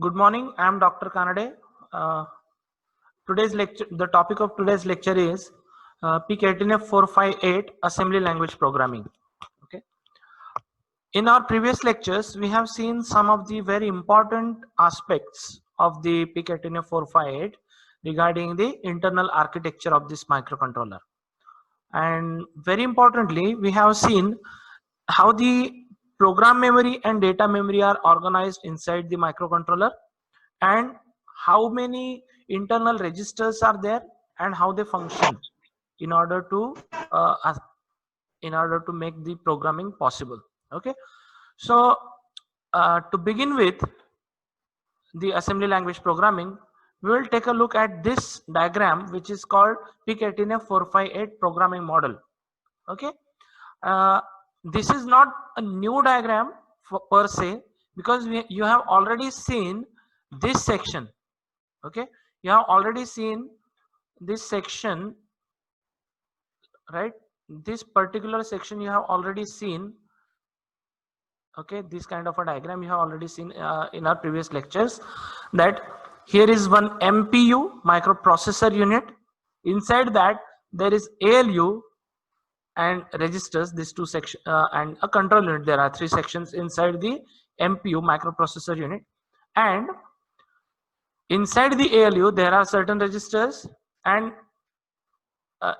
Good morning. I am Dr. Kanade. Uh, today's lecture, the topic of today's lecture is PIC18F 458 Assembly Language Programming. Okay. In our previous lectures, we have seen some of the very important aspects of the PIC18F 458 regarding the internal architecture of this microcontroller. And very importantly, we have seen how the program memory and data memory are organized inside the microcontroller, and how many internal registers are there and how they function in order to make the programming possible. Okay, so to begin with the assembly language programming, we will take a look at this diagram, which is called PIC18F 458 programming model. Okay, uh, this is not a new diagram per se, because you have already seen this section. Okay, you have already seen this section, right? This particular section you have already seen. Okay, this kind of a diagram you have already seen in our previous lectures, that here is one MPU, microprocessor unit. Inside that there is ALU and registers, these two sections, and a control unit. There are three sections inside the MPU, microprocessor unit, and inside the ALU there are certain registers, and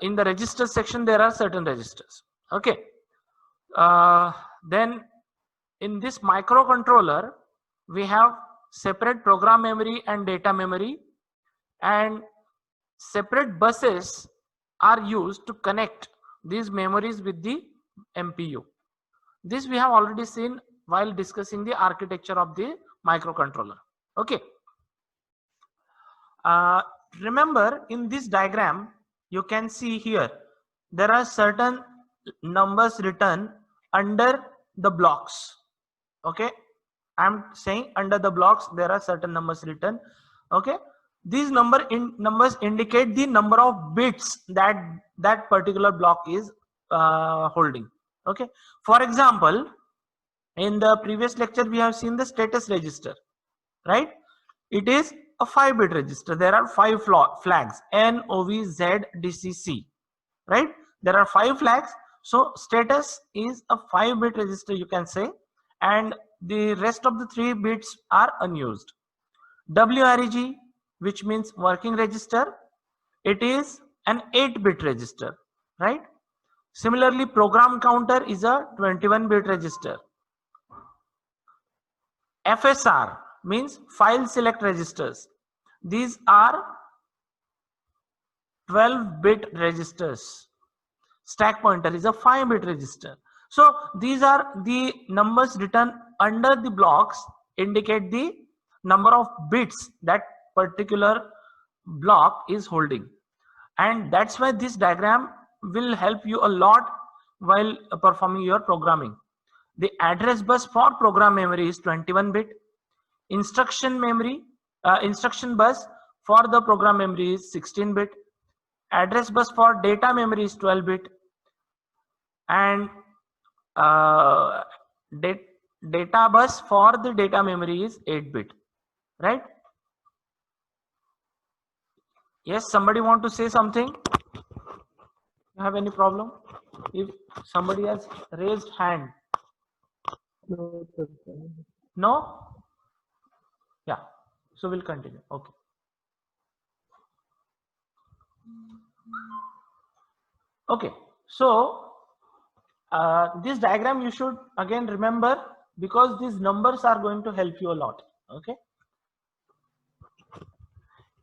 in the register section there are certain registers. Okay, then in this microcontroller we have separate program memory and data memory, and separate buses are used to connect these memories with the MPU. This we have already seen while discussing the architecture of the microcontroller. Okay, remember, in this diagram you can see here there are certain numbers written under the blocks. Okay, I'm saying under the blocks there are certain numbers written. Okay, these numbers indicate the number of bits that particular block is holding. Okay, for example, in the previous lecture we have seen the status register, right? It is a 5-bit register. There are 5 flags, N, OV, Z, DCC, right? There are 5 flags. So status is a 5-bit register, you can say, and the rest of the 3 bits are unused. WREG, which means working register, it is an 8-bit register, right? Similarly, program counter is a 21-bit register. FSR means file select registers. These are 12-bit registers. Stack pointer is a 5-bit register. So these are the numbers written under the blocks, indicate the number of bits that particular block is holding, and that's why this diagram will help you a lot while performing your programming. The address bus for program memory is 21-bit. Instruction bus for the program memory is 16-bit. Address bus for data memory is 12-bit, and data bus for the data memory is 8-bit, right? Yes, somebody want to say something? You have any problem? If somebody has raised hand. No? Yeah, so we'll continue. Okay. Okay, so this diagram you should again remember, because these numbers are going to help you a lot. Okay,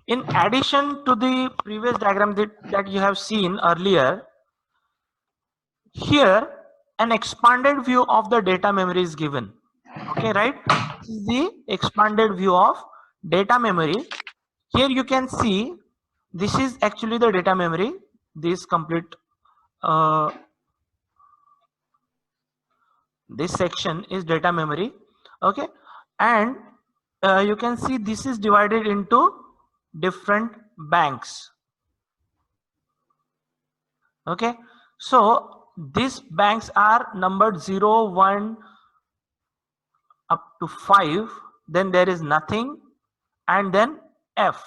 in addition to the previous diagram that you have seen earlier, here an expanded view of the data memory is given. Okay, right? This is the expanded view of data memory. Here you can see this is actually the data memory. This complete this section is data memory. Okay, and you can see this is divided into different banks. Okay, so these banks are numbered 0, 1 up to 5. Then there is nothing, and then F.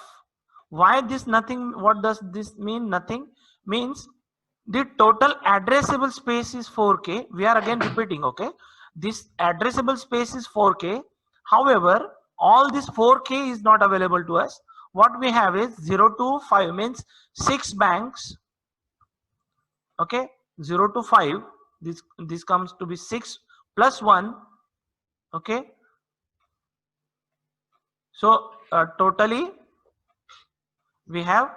Why this nothing? What does this mean? Nothing means the total addressable space is 4K. We are again repeating, okay? This addressable space is 4K. However, all this 4K is not available to us. What we have is 0 to 5 means 6 banks. Okay, 0 to 5. This comes to be 6 plus 1. Okay. So totally we have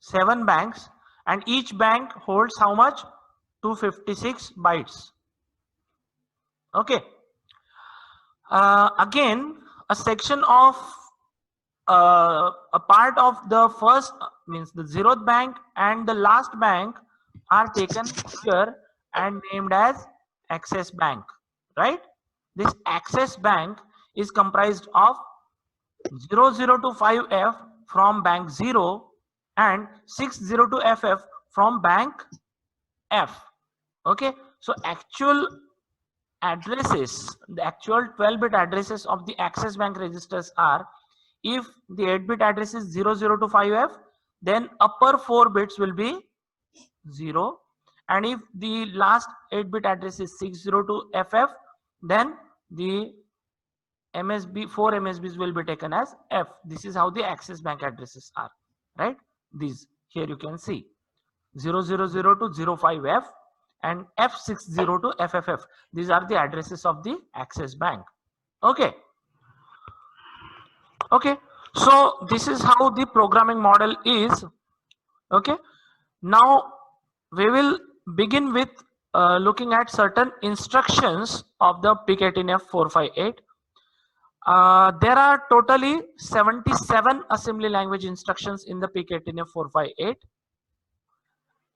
7 banks, and each bank holds how much? 256 bytes. Okay. Again, a section of a part of the first means the 0th bank and the last bank are taken here and named as access bank, right? This access bank is comprised of 00 to 5F from bank 0 and 60 to FF from bank F. Okay, so actual addresses, the actual 12-bit addresses of the access bank registers are, if the 8-bit address is 00 to 5F, then upper 4 bits will be 0, and if the last 8-bit address is 60 to FF, then the MSB 4 MSBs will be taken as F. This is how the access bank addresses are, right? These here you can see 000 to 05F and F60 to FFF. These are the addresses of the access bank. Okay. Okay. So this is how the programming model is. Okay. Now we will begin with looking at certain instructions of the PIC18F 458. There are totally 77 assembly language instructions in the PIC18F 458.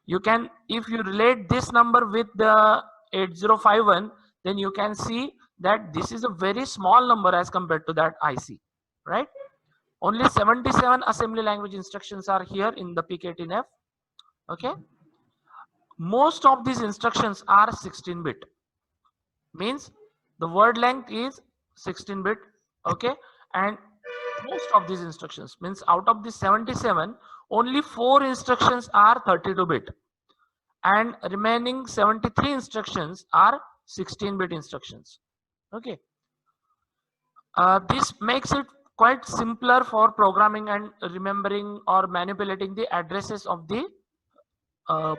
You can, if you relate this number with the 8051, then you can see that this is a very small number as compared to that IC, right? Only 77 assembly language instructions are here in the PIC18F. Okay. Most of these instructions are 16-bit. Means the word length is 16-bit. Okay. And most of these instructions means out of the 77, only 4 instructions are 32-bit. And remaining 73 instructions are 16-bit instructions. Okay. This makes it quite simpler for programming and remembering or manipulating the addresses of the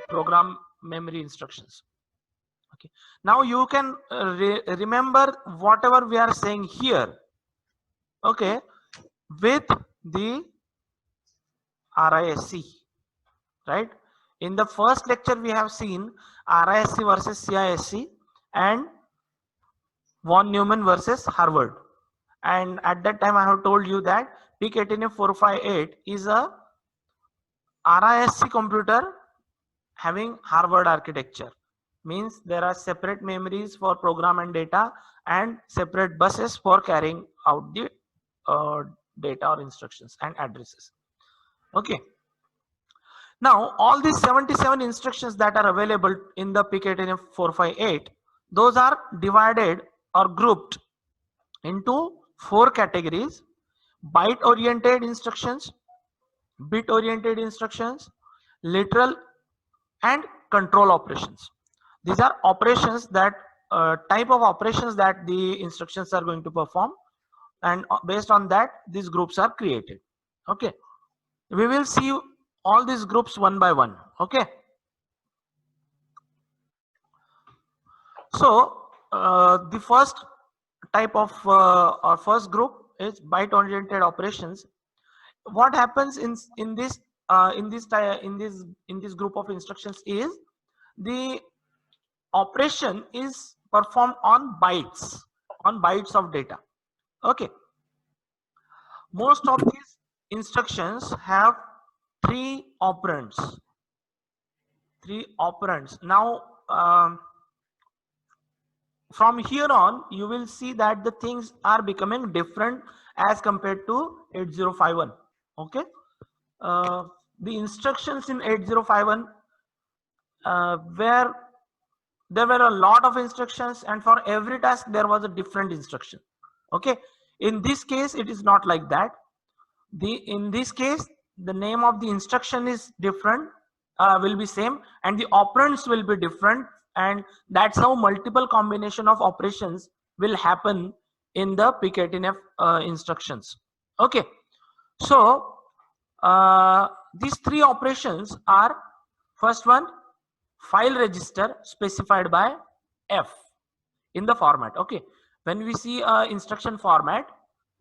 program memory instructions. Okay. Now you can remember whatever we are saying here. Okay, with the RISC, right? In the first lecture we have seen RISC versus CISC and von Neumann versus Harvard, and at that time I have told you that PIC18F 458 is a RISC computer having Harvard architecture. Means there are separate memories for program and data and separate buses for carrying out the data or instructions and addresses. Okay. Now all these 77 instructions that are available in the PIC18F 458, those are divided or grouped into 4 categories: byte oriented instructions, bit oriented instructions, literal, and control operations. These are operations that type of operations that the instructions are going to perform, and based on that these groups are created. Okay, we will see all these groups one by one. Okay, so the first type of or first group is byte oriented operations. What happens in this group of instructions is the operation is performed on bytes of data. Okay, most of these instructions have 3 operands. Now from here on you will see that the things are becoming different as compared to 8051. Okay, the instructions in 8051 where there were a lot of instructions, and for every task there was a different instruction. Okay, in this case it is not like that. In this case, the name of the instruction is different, will be same, and the operands will be different, and that's how multiple combination of operations will happen in the pk18f instructions. Okay, so these three operations are: first one, file register specified by F in the format. Okay, when we see instruction format,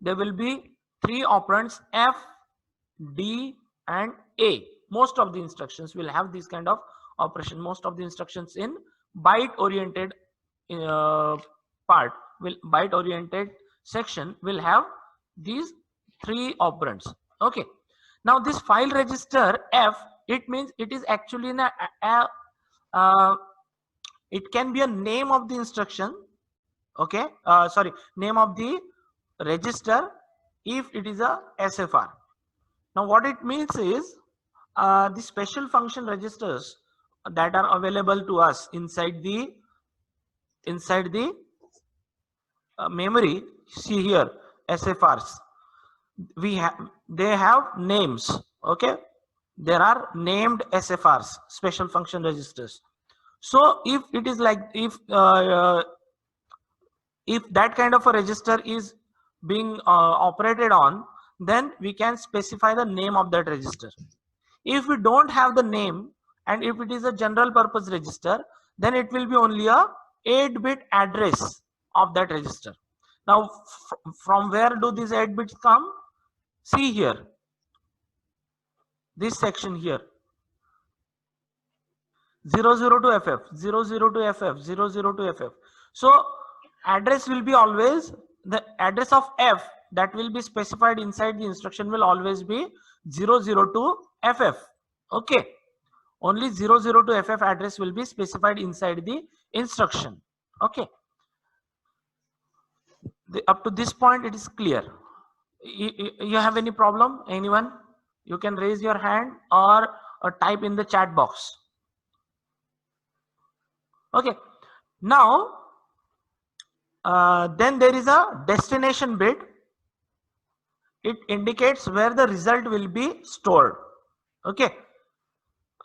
there will be three operands F, D and A. Most of the instructions will have this kind of operation. Most of the instructions in byte oriented byte oriented section will have these three operands. Okay, now this file register F, it means it is actually in uh, it can be a name of the instruction. Okay, sorry, name of the register if it is a SFR. Now what it means is the special function registers that are available to us inside the memory. See here, SFRs, they have names. Okay, there are named SFRs, special function registers. So if it is like, if that kind of a register is being operated on, then we can specify the name of that register. If we don't have the name, and if it is a general purpose register, then it will be only a 8-bit address of that register. Now from where do these 8 bits come? See here, this section here, 00 to FF, 00 to FF, 00 to FF. So address will be always, the address of F that will be specified inside the instruction will always be 00 to FF. Okay, only 00 to FF address will be specified inside the instruction. Okay, up to this point it is clear. You have any problem, anyone? You can raise your hand or type in the chat box. Okay, now then there is a destination bit. It indicates where the result will be stored. Okay,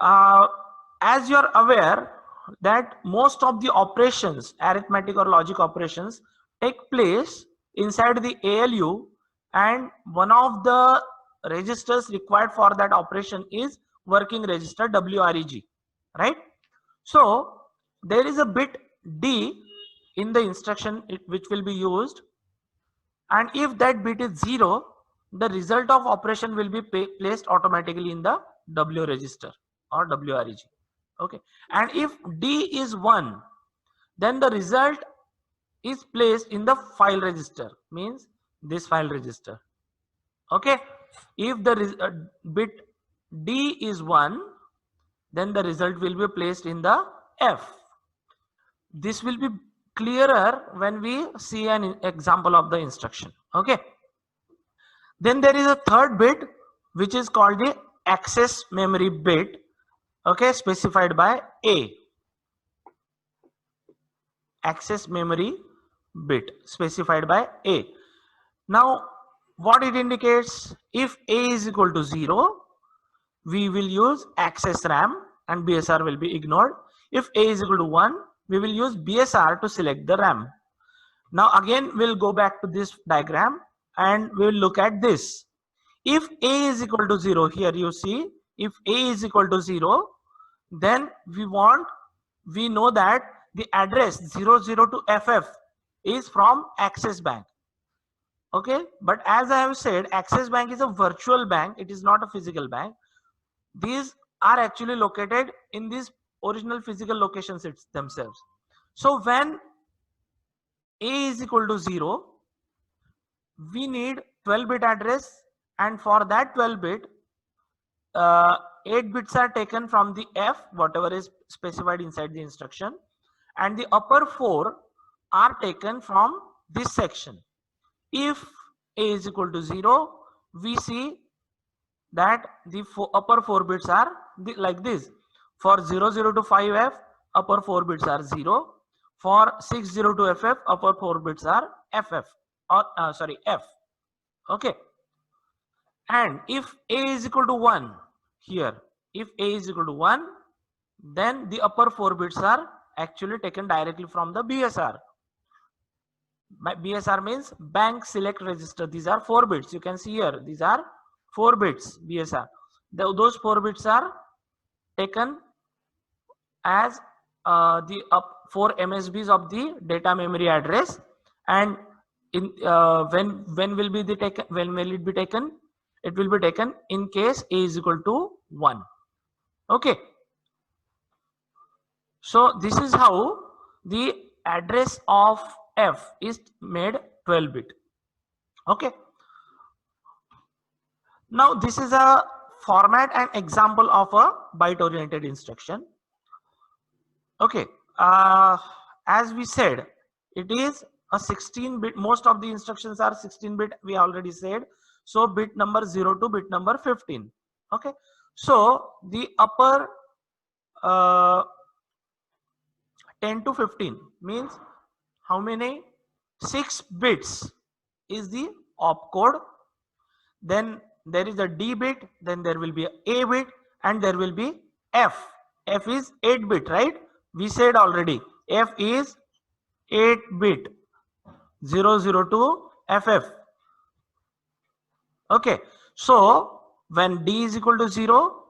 as you're aware that most of the operations, arithmetic or logic operations, take place inside the ALU, and one of the registers required for that operation is working register, WREG, right? So there is a bit D in the instruction which will be used, and if that bit is 0, the result of operation will be placed automatically in the W register or WREG. Okay, and if D is 1, then the result is placed in the file register, means this file register. Okay, if the bit D is 1, then the result will be placed in the F. This will be clearer when we see an example of the instruction. Okay, then there is a third bit which is called the access memory bit. Okay, specified by A. Access memory bit specified by A. Now what it indicates, if A is equal to 0, we will use access RAM and BSR will be ignored. If A is equal to 1, we will use BSR to select the RAM. Now again we'll go back to this diagram and we'll look at this. If A is equal to 0, here you see, if A is equal to 0, then we know that the address 00 to FF is from Axis Bank. Okay, but as I have said, Axis Bank is a virtual bank, it is not a physical bank. These are actually located in these original physical locations themselves. So when A is equal to 0, we need 12-bit address, and for that 12-bit, 8 bits are taken from the F, whatever is specified inside the instruction, and the upper 4 are taken from this section. If A is equal to 0, we see that the upper 4 bits are like this. For 00 to 5F, upper 4 bits are 0. For 60 to FF, upper 4 bits are FF, or sorry, F. Okay, And if A is equal to 1 here, if A is equal to 1, then the upper 4 bits are actually taken directly from the BSR. BSR means bank select register. These are 4 bits. You can see here, these are 4 bits BSR. Those 4 bits are taken as the 4 MSBs of the data memory address. And in when will be the taken? When will it be taken? It will be taken in case A is equal to 1. Okay. So this is how the address of F is made 12 bit. Okay. Now this is a format and example of a byte oriented instruction. Okay. As we said, it is a 16 bit. Most of the instructions are 16 bit. We already said. So bit number 0 to bit number 15. Okay. So the upper 10 to 15 means how many? 6 bits is the opcode. Then there is a D bit, then there will be a bit, and there will be F. F is 8 bit, right? We said already F is 8 bit, 0 to FF. Okay, so when D is equal to 0,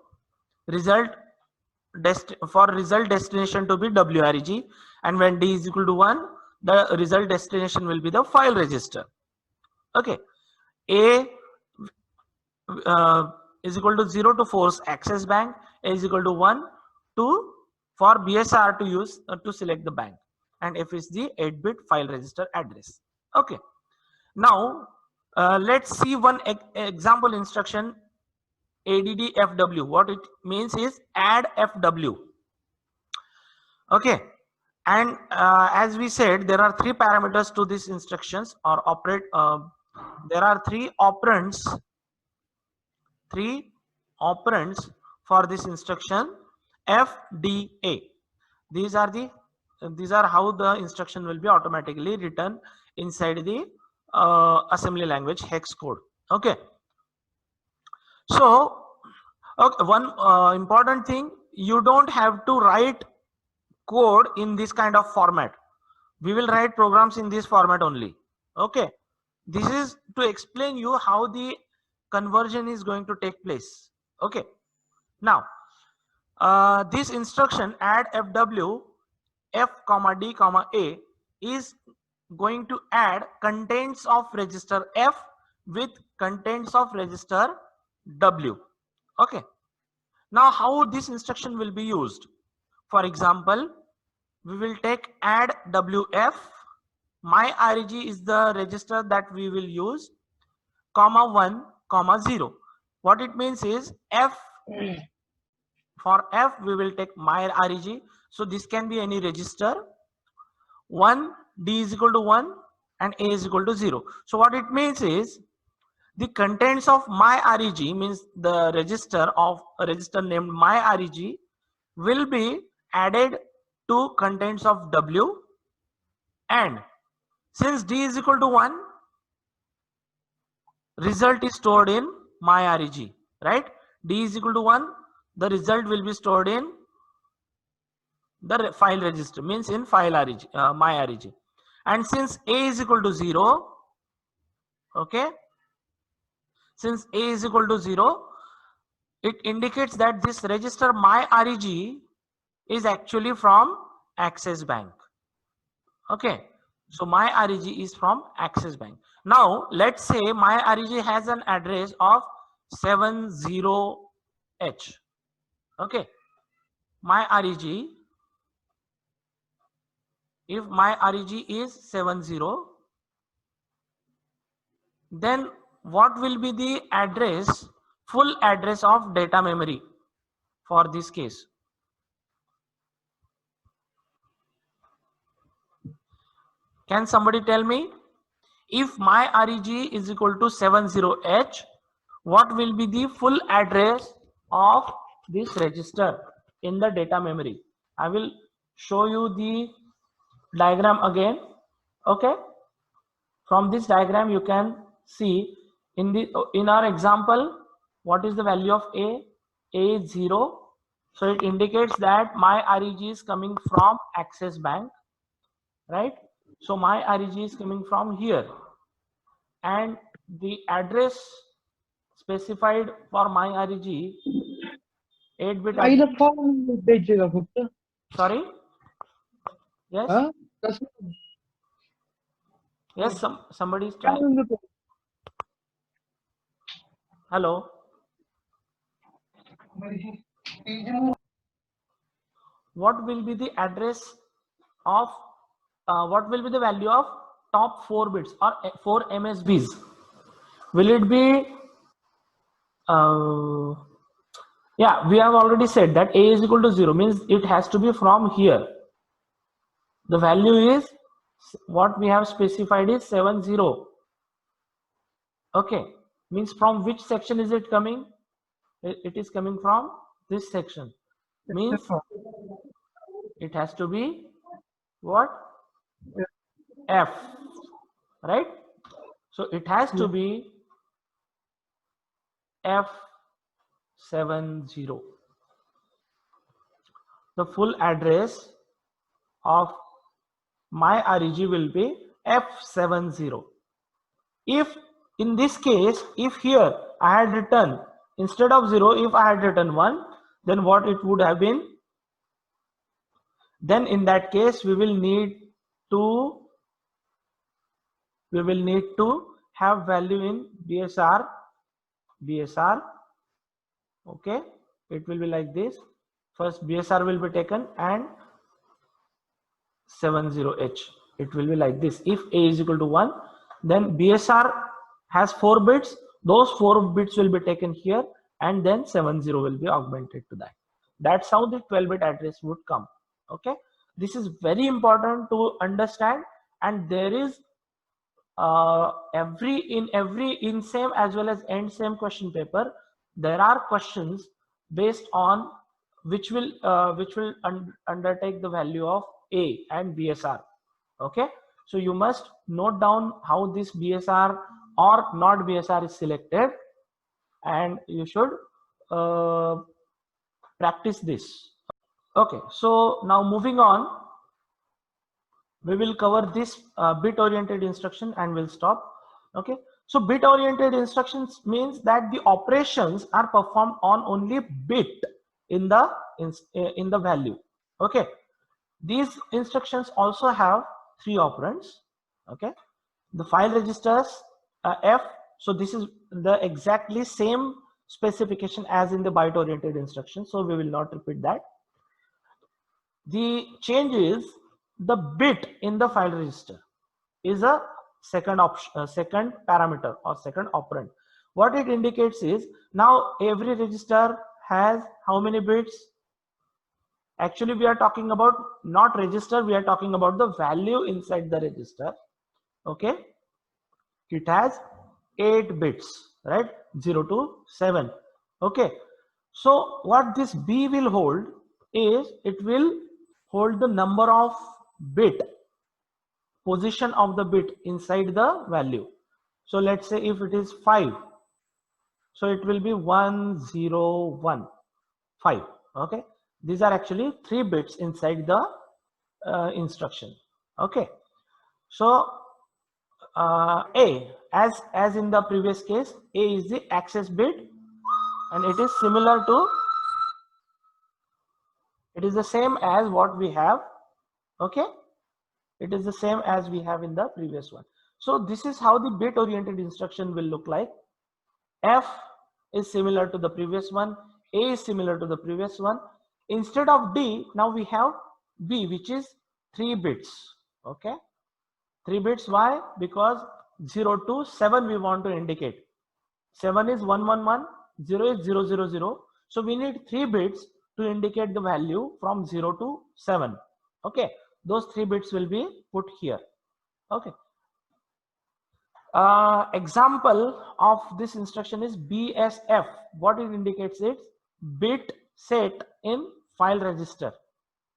result for result destination to be WREG, and when D is equal to 1, the result destination will be the file register. Okay, A is equal to 0 to force access bank, A is equal to 1 to for BSR to use to select the bank, and F is the 8-bit file register address. Okay, now let's see one example instruction, ADD-FW. What it means is add FW. Okay, and as we said, there are 3 parameters to these instructions or operate. There are 3 operands for this instruction FDA. These are how the instruction will be automatically written inside the assembly language hex code. Okay, so okay, one important thing, you don't have to write code in this kind of format. We will write programs in this format only. Okay, this is to explain you how the conversion is going to take place. Okay, now this instruction add FW F comma D comma A is going to add contents of register F with contents of register W. Okay, now how this instruction will be used? For example, we will take add WF, my REG is the register that we will use, comma 1 comma 0. What it means is F, for F we will take my REG, so this can be any register 1, D is equal to 1 and A is equal to 0. So what it means is the contents of my REG means the register of a register named my REG will be added to contents of W, and since D is equal to 1, result is stored in my REG, right? D is equal to 1, the result will be stored in the file register, means in file REG, my REG. And since A is equal to 0, okay, since A is equal to 0, it indicates that this register my REG is actually from Access Bank. Okay, so my REG is from Access Bank. Now let's say my REG has an address of 70H. Okay, my REG, if my REG is 70, then what will be the address, full address of data memory for this case? Can somebody tell me? If my REG is equal to 70H, what will be the full address of this register in the data memory? I will show you the diagram again. Okay, from this diagram you can see in our example, what is the value of A? A is 0, so it indicates that my REG is coming from Axis Bank, right? So my REG is coming from here, and the address specified for my REG 8-bit आईला address. Form द्यायचे का फक्त? Sorry, yes, हा कसं yes, somebody is काय trying. म्हणून देतो? Hello, what will be the address of what will be the value of top 4 bits or 4 MSBs? Will it be yeah, we have already said that A is equal to 0, means it has to be from here. The value is what we have specified is 70. Okay, means from which section is it coming? It is coming from this section, means it has to be what? F, right? So it has to be F70. The full address of my REG will be F70. If in this case, if here I had written instead of 0, if I had written 1, then what it would have been? Then in that case we will need to have value in BSR. Okay, it will be like this. First BSR will be taken and 70H. It will be like this. If A is equal to 1, then BSR has 4 bits. Those 4 bits will be taken here, and then 70 will be augmented to that. That's how the 12-bit address would come. Okay, this is very important to understand, and there is in same as well as end same question paper, there are questions based on which will undertake the value of A and BSR. Okay, so you must note down how this BSR or not BSR is selected, and you should practice this. Okay, so now moving on, we will cover this bit oriented instruction and we'll stop. Okay, so bit oriented instructions means that the operations are performed on only bit in the value. Okay, these instructions also have 3 operands. Okay, the file registers F, so this is the exactly same specification as in the byte oriented instruction, so we will not repeat that. The change is the bit in the file register is a second option, second parameter or second operand. What it indicates is, now every register has how many bits? Actually we are talking about not register, we are talking about the value inside the register. Okay, it has 8 bits, right? 0 to 7. Okay, so what this B will hold is, it will hold the number of bit, position of the bit inside the value. So let's say if it is 5, so it will be 1 0 1 5. Okay, these are actually 3 bits inside the instruction. Okay, so A, as in the previous case, A is the access bit, and it is similar to, it is the same as what we have. Okay, it is the same as we have in the previous one. So this is how the bit oriented instruction will look like. F is similar to the previous one, A is similar to the previous one. Instead of D, now we have B, which is 3 bits. Okay, 3 bits. Why? Because 0 to 7 we want to indicate. 7 is 111, 0 is 000. So we need 3 bits to indicate the value from 0 to 7. Okay, those 3 bits will be put here. Okay, example of this instruction is BSF. What it indicates is bit set in file register.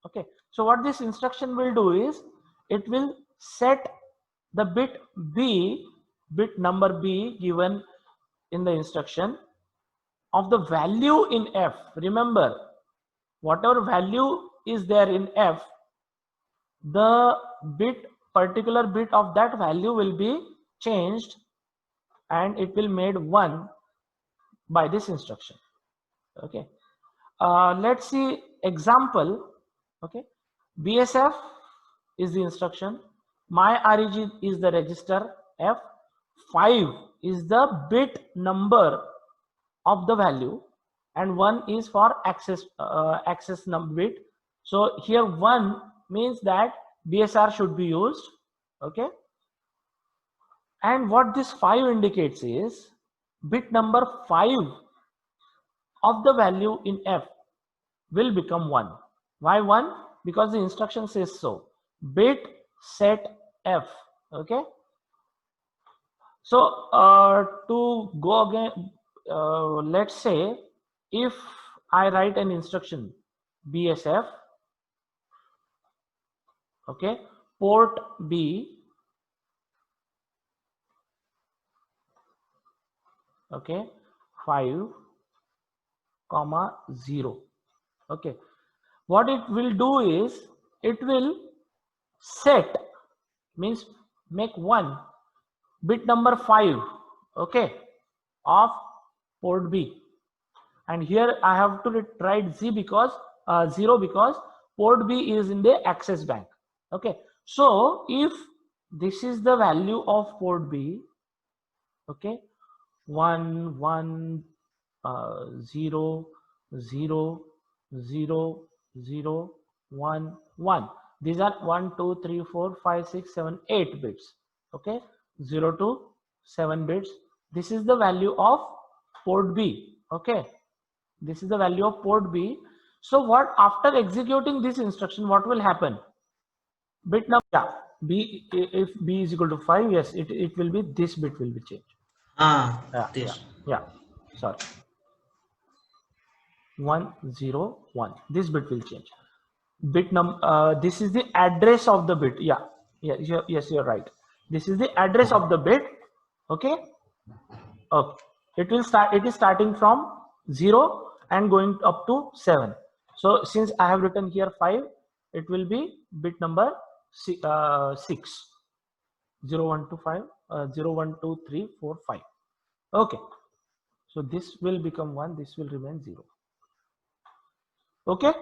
Okay, so what this instruction will do is, it will set the bit B, bit number B given in the instruction of the value in F. Remember, whatever value is there in F, the particular bit of that value will be changed and it will made 1 by this instruction. Okay, let's see example. Okay, BSF is the instruction, my reg is the register F, 5 is the bit number of the value, and 1 is for access number bit. So here 1 means that BSR should be used. Okay, and what this 5 indicates is bit number 5 of the value in F will become 1. Why 1? Because the instruction says so. Bit set F. Okay, so to go again, let's say if I write an instruction BSF, okay, port B, okay, 5, 0. Okay, what it will do is it will set, means make 1 bit number 5, okay, of port B, and here I have to write 0 because port B is in the access bank. Okay, so if this is the value of port B, okay, 1 1 0 0 0 0 1 1, these are 1 2 3 4 5 6 7 8 bits. Okay, 0 to 7 bits. This is the value of port B. Okay, this is the value of port B. So what, after executing this instruction, what will happen? Bit number, yeah, B, if B is equal to 5, yes, it will be, this bit will be changed. This. Yeah, sorry, 1 0 1, this bit will change. Bit number, this is the address of the bit. Yes, you're right, this is the address of the bit. Okay, it will start, it is starting from 0 and going up to 7. So since I have written here 5, it will be bit number 6, 0 1 2 5, 0 1 2 3 4 5. Okay, so this will become 1, this will remain 0. Okay,